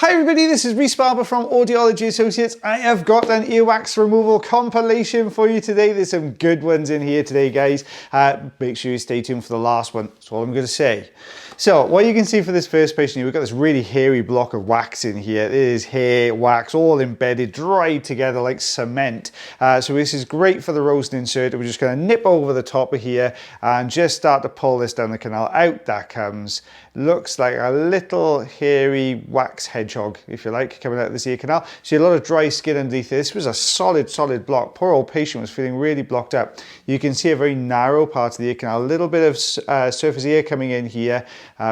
Hi everybody, this is Rhys Barber from Audiology Associates. I have got an earwax removal compilation for you today. There's some good ones in here today, guys. Make sure you stay tuned for the last one. That's all I'm going to say. So what you can see for this first patient here, we've got this really hairy block of wax in here. It is hair, wax, all embedded, dried together like cement. So this is great for the rosen insert. We're just going to nip over the top of here and just start to pull this down the canal. Out that comes. Looks like a little hairy wax hedgehog, if you like, coming out of this ear canal. See a lot of dry skin underneath this. This was a solid block. Poor old patient was feeling really blocked up. You can see a very narrow part of the ear canal, a little bit of surface ear coming in here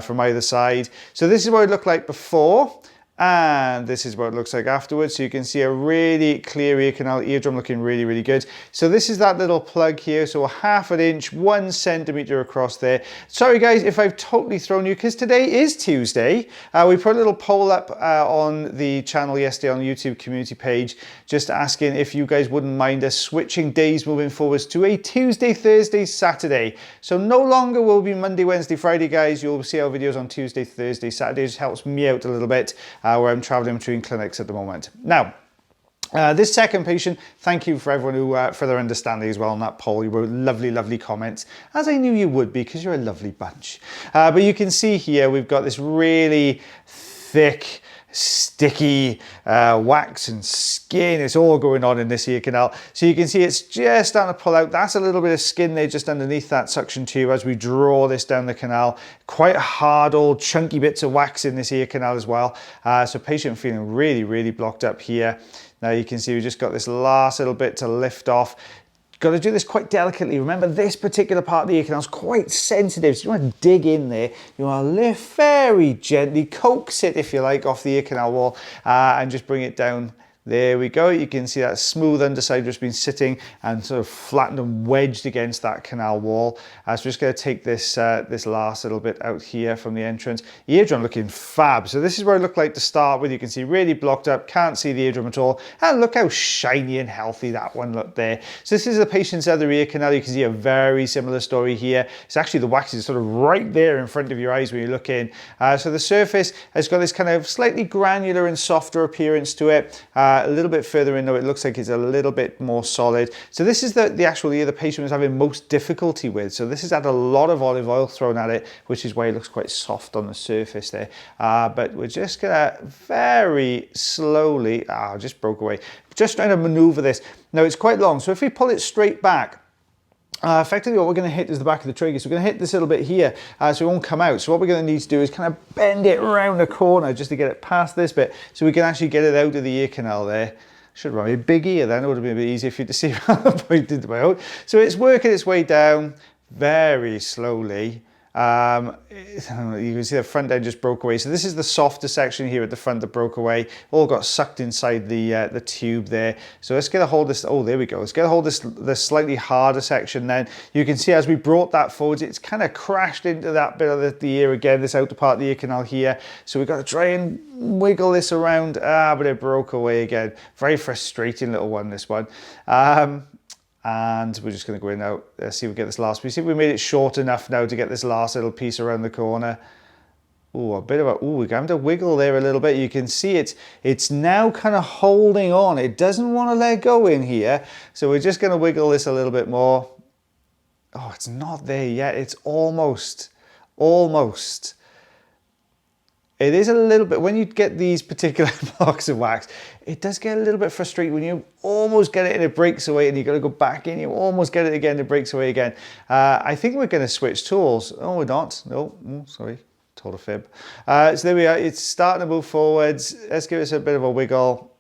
from either side. So this is what it looked like before. And this is what it looks like afterwards. So you can see a really clear ear canal, eardrum looking really good. So this is that little plug here. So a ½ inch, 1 centimeter across there. Sorry guys, if I've totally thrown you, because today is Tuesday. We put a little poll up on the channel yesterday on the YouTube community page, just asking if you guys wouldn't mind us switching days moving forwards to a Tuesday, Thursday, Saturday. So no longer will be Monday, Wednesday, Friday, guys. You'll see our videos on Tuesday, Thursday, Saturday. It just helps me out a little bit. Where I'm traveling between clinics at the moment. Now, this second patient, thank you for everyone who, for their understanding as well on that poll. You wrote lovely comments, as I knew you would be, because you're a lovely bunch. But you can see here, we've got this really thick, sticky wax and skin. It's all going on in this ear canal. So you can see it's just starting to pull out. That's a little bit of skin there just underneath that suction tube as we draw this down the canal. Quite hard old chunky bits of wax in this ear canal as well. So patient feeling really blocked up here. Now you can see we just got this last little bit to lift off. Got to do this quite delicately. Remember, this particular part of the ear canal is quite sensitive, so you want to dig in there. You want to lift very gently, coax it, if you like, off the ear canal wall and just bring it down. There we go. You can see that smooth underside just been sitting and sort of flattened and wedged against that canal wall. So we're just going to take this this last little bit out here from the entrance. Eardrum looking fab. So this is what it looked like to start with. You can see really blocked up, can't see the eardrum at all. And look how shiny and healthy that one looked there. So this is the patient's other ear canal. You can see a very similar story here. It's actually the wax is sort of right there in front of your eyes when you look in. So the surface has got this kind of slightly granular and softer appearance to it. A little bit further in though, it looks like it's a little bit more solid. So this is the actual ear the patient was having most difficulty with. So this has had a lot of olive oil thrown at it, which is why it looks quite soft on the surface there. But we're just gonna very slowly, it just broke away. Just trying to maneuver this. Now it's quite long, so if we pull it straight back, effectively what we're going to hit is the back of the trachea. So we're going to hit this little bit here so it won't come out. So what we're going to need to do is kind of bend it around the corner just to get it past this bit so we can actually get it out of the ear canal there. Should run a big ear then, it would have been a bit easier for you to see how I pointed to my own. So it's working its way down very slowly. You can see the front end just broke away. So this is the softer section here at the front that broke away. All got sucked inside the tube there. So let's get a hold of this. Oh, there we go. Let's get a hold of this slightly harder section then. You can see as we brought that forward, it's kind of crashed into that bit of the ear again, this outer part of the ear canal here. So we've got to try and wiggle this around. But it broke away again. Very frustrating little one, this one. And we're just going to go in now, see if we get this last piece. See if we made it short enough now to get this last little piece around the corner. Oh, a bit of a, we're going to wiggle there a little bit. You can see it's now kind of holding on. It doesn't want to let go in here. So we're just going to wiggle this a little bit more. Oh, it's not there yet. It's almost. It is a little bit, when you get these particular blocks of wax, it does get a little bit frustrating when you almost get it and it breaks away and you've got to go back in, you almost get it again, it breaks away again. I think we're going to switch tools. Oh, we're not. No, sorry, told a fib. So there we are. It's starting to move forwards. Let's give us a bit of a wiggle.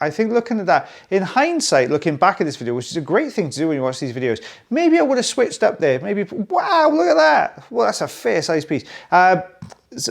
I think looking at that, in hindsight, looking back at this video, which is a great thing to do when you watch these videos, maybe I would have switched up there. Maybe, wow, look at that. Well, that's a fair sized piece.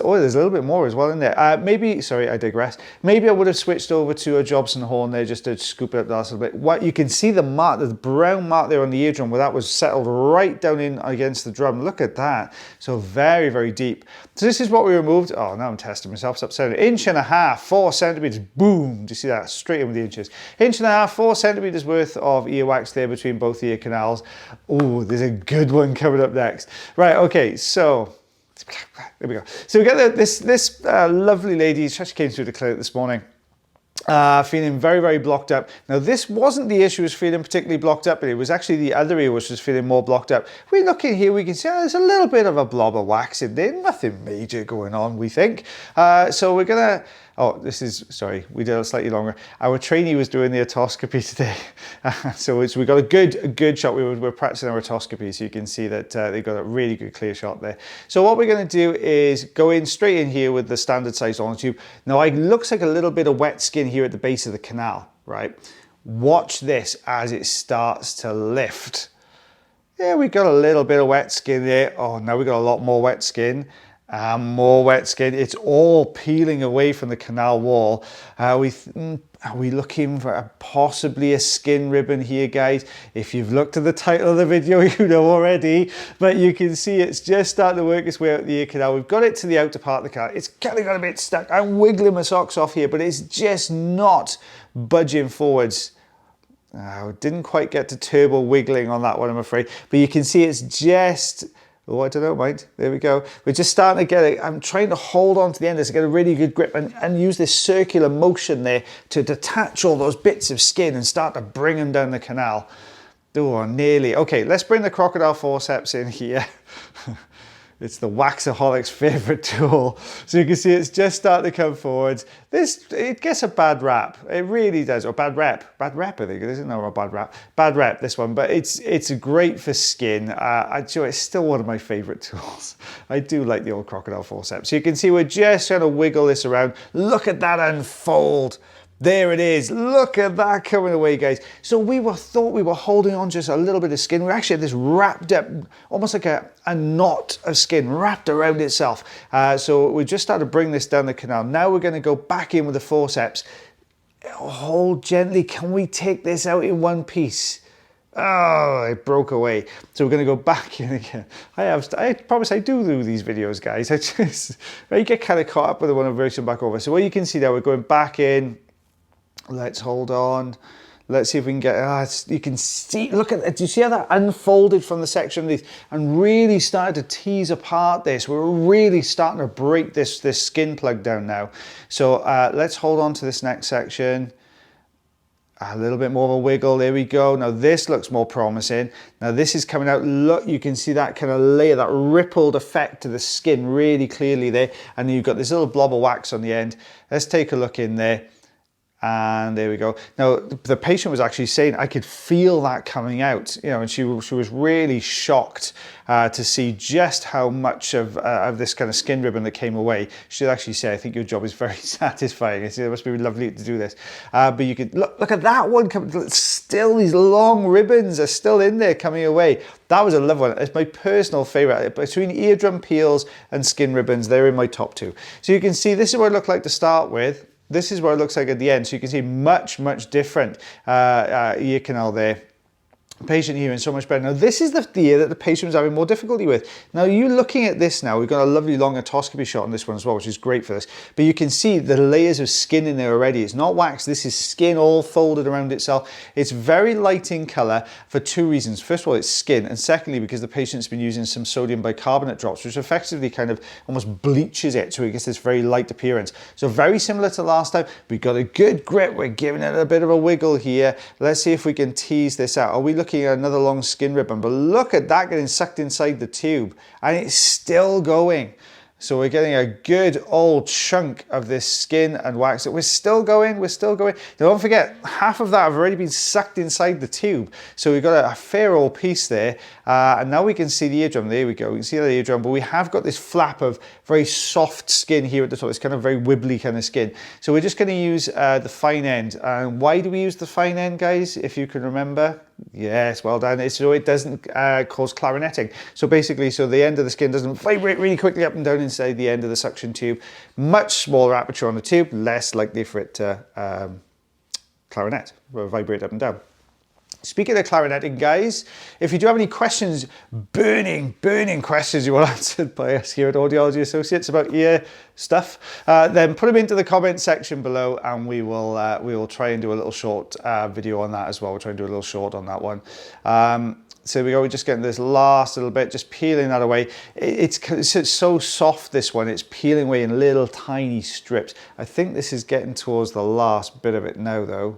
Oh, there's a little bit more as well in there. Maybe, sorry, I digress. Maybe I would have switched over to a Jobson horn there just to scoop it up the last little bit. What you can see the mark, the brown mark there on the eardrum where that was settled right down in against the drum. Look at that. So very deep. So this is what we removed. Oh, now I'm testing myself. It's upside down. 1.5 inches, 4 centimeters. Boom. Do you see that? Straight in with the inches. 1.5 inches, 4 centimeters worth of earwax there between both ear canals. Oh, there's a good one coming up next. Right, okay, so There we go. So we get this lovely lady. She actually came through the clinic this morning. Feeling very, very blocked up. Now, this wasn't the issue was feeling particularly blocked up, but it was actually the other ear which was feeling more blocked up. We look in here, we can see there's a little bit of a blob of wax in there. Nothing major going on, we think. So we're going to... Oh, this is... Sorry, we did it slightly longer. Our trainee was doing the otoscopy today. So we got a good shot. We're practicing our otoscopy, so you can see that they got a really good clear shot there. So what we're going to do is go in straight in here with the standard size on tube. Now, it looks like a little bit of wet skin here at the base of the canal, right? Watch this as it starts to lift. Yeah, we got a little bit of wet skin there. Oh, now we got a lot more wet skin. More wet skin. It's all peeling away from the canal wall. Are we looking for possibly a skin ribbon here, guys? If you've looked at the title of the video, you know already, but you can see it's just starting to work its way out the ear canal. We've got it to the outer part of the canal. It's kind of got a bit stuck. I'm wiggling my socks off here, but it's just not budging forwards. Didn't quite get to turbo wiggling on that one, I'm afraid, but you can see it's just... Oh, I don't know, mate. There we go. We're just starting to get it. I'm trying to hold on to the end to get a really good grip and use this circular motion there to detach all those bits of skin and start to bring them down the canal. Oh, nearly. Okay, let's bring the crocodile forceps in here. It's the waxaholic's favorite tool. So you can see it's just starting to come forwards. It gets a bad rap. It really does. Or bad rep. Bad rep, I think it is. No, a bad rap. Bad rep, this one. But it's great for skin. It's still one of my favorite tools. I do like the old crocodile forceps. So you can see we're just trying to wiggle this around. Look at that unfold. There it is. Look at that coming away, guys. So thought we were holding on just a little bit of skin. We actually had this wrapped up, almost like a knot of skin wrapped around itself. So we just started to bring this down the canal. Now we're going to go back in with the forceps. Hold gently. Can we take this out in one piece? Oh, it broke away. So we're going to go back in again. I promise I do these videos, guys. I get kind of caught up with the one I'm reversing back over. So what you can see there, we're going back in. Let's hold on. Let's see if we can get, you can see, look at that. Do you see how that unfolded from the section underneath and really started to tease apart this? We're really starting to break this skin plug down now. So let's hold on to this next section. A little bit more of a wiggle. There we go. Now this looks more promising. Now this is coming out. Look, you can see that kind of layer, that rippled effect to the skin really clearly there. And then you've got this little blob of wax on the end. Let's take a look in there. And there we go. Now, the patient was actually saying, I could feel that coming out, you know, and she was really shocked to see just how much of this kind of skin ribbon that came away. She actually said, I think your job is very satisfying. I said, it must be lovely to do this. But you could, look at that one. Still, these long ribbons are still in there coming away. That was a lovely one. It's my personal favorite. Between eardrum peels and skin ribbons, they're in my top two. So you can see, this is what it looked like to start with. This is what it looks like at the end. So you can see much, much different ear canal there. Patient hearing so much better. Now this is the ear that the patient was having more difficulty with. Now you looking at this now, we've got a lovely long otoscopy shot on this one as well, which is great for this. But you can see the layers of skin in there already. It's not wax, this is skin all folded around itself. It's very light in color for two reasons. First of all, it's skin, and secondly, because the patient's been using some sodium bicarbonate drops, which effectively kind of almost bleaches it, so it gets this very light appearance. So very similar to last time. We've got a good grip, we're giving it a bit of a wiggle here. Let's see if we can tease this out. Are we looking at another long skin ribbon? But look at that getting sucked inside the tube, and it's still going. So we're getting a good old chunk of this skin and wax. We're still going, we're still going. Now don't forget, half of that have already been sucked inside the tube. So we've got a fair old piece there. And now we can see the eardrum. There we go, we can see the eardrum, but we have got this flap of very soft skin here at the top. It's kind of very wibbly kind of skin. So we're just gonna use the fine end. And why do we use the fine end, guys, if you can remember? Yes, well done. It's so it doesn't cause clarinetting. So basically, so the end of the skin doesn't vibrate really quickly up and down inside the end of the suction tube. Much smaller aperture on the tube, less likely for it to clarinet or vibrate up and down. Speaking of clarinetting, guys, if you do have any questions, burning questions you want answered by us here at Audiology Associates about ear stuff, then put them into the comment section below, and we will try and do a little short video on that as well. We'll try and do a little short on that one. So we go, we're just getting this last little bit, just peeling that away. It's so soft, this one, it's peeling away in little tiny strips. I think this is getting towards the last bit of it now though.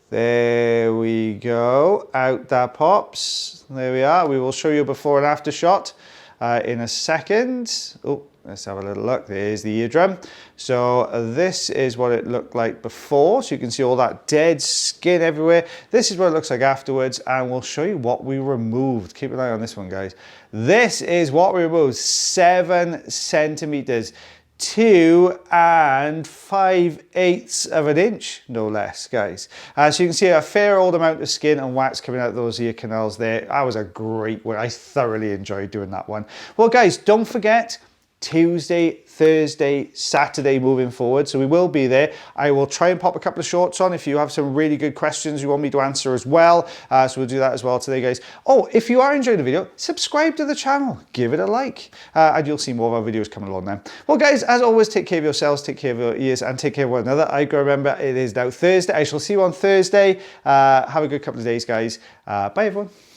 There we go, out that pops. There we are, we will show you a before and after shot in a second. Oh, let's have a little look, there's the eardrum. So this is what it looked like before. So you can see all that dead skin everywhere. This is what it looks like afterwards, and we'll show you what we removed. Keep an eye on this one, guys. This is what we removed, 7 centimeters. 2 5/8 of an inch, no less, guys. So you can see a fair old amount of skin and wax coming out of those ear canals there. That was a great one. I thoroughly enjoyed doing that one. Well, guys, don't forget, Tuesday, Thursday, Saturday moving forward. So we will be there. I will try and pop a couple of shorts on if you have some really good questions you want me to answer as well. So we'll do that as well today, guys. Oh, if you are enjoying the video, subscribe to the channel, give it a like, and you'll see more of our videos coming along then. Well, guys, as always, take care of yourselves, take care of your ears, and take care of one another. I got to remember it is now Thursday. I shall see you on Thursday. Have a good couple of days, guys. Bye, everyone.